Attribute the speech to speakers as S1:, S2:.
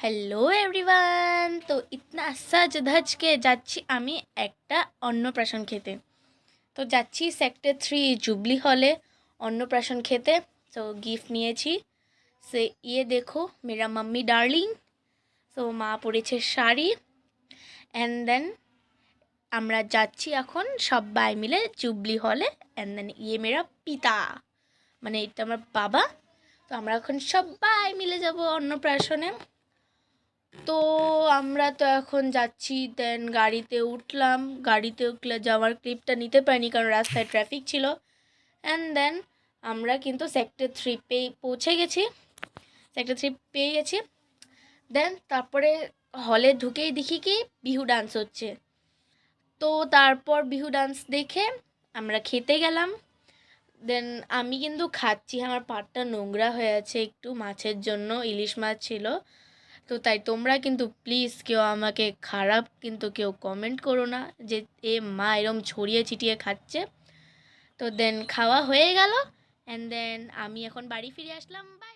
S1: Hello everyone. তো ইতনা সাজ ধজ কে যাচ্ছি আমি একটা অন্নপ্রাশন খেতে। তো যাচ্ছি সেক্টর 3 জুবলি হলে অন্নপ্রাশন খেতে। তো গিফট নিয়েছি। সে ইয়ে দেখো মেরা মাম্মি ডার্লিং। তো মা পরেছে শাড়ি। অ্যান্ড দেন আমরা যাচ্ছি এখন সবাই মিলে জুবলি হলে। অ্যান্ড দেন ইয়ে মেরা পিতা, মানে এটা আমার বাবা। তো আমরা এখন সবাই মিলে যাব অন্নপ্রাশনে। তো আমরা তো এখন যাচ্ছি। দেন গাড়িতে উঠলাম। গাড়িতে উঠলে যাওয়ার ক্লিপটা নিতে পারিনি কারণ রাস্তায় ট্রাফিক ছিল। অ্যান্ড দেন আমরা কিন্তু সেক্টর 3 পৌঁছে গেছি। সেক্টর 3 পেয়ে গেছি। দেন তারপরে হলে ঢুকেই দেখি কি বিহু ডান্স হচ্ছে। তো তারপর বিহু ডান্স দেখে আমরা খেতে গেলাম। দেন আমি কিন্তু খাচ্ছি, আমার পাটটা নোংরা হয়ে আছে একটু মাছের জন্য, ইলিশ মাছ ছিল। তো তাই তোমরা কিন্তু প্লিজ কেউ আমাকে খারাপ কিন্তু কেউ কমেন্ট করো না যে এ মা এরম ছড়িয়ে ছিটিয়ে খাচ্ছে। তো দেন খাওয়া হয়ে গেল। অ্যান্ড দেন আমি এখন বাড়ি ফিরে আসলাম। বাই।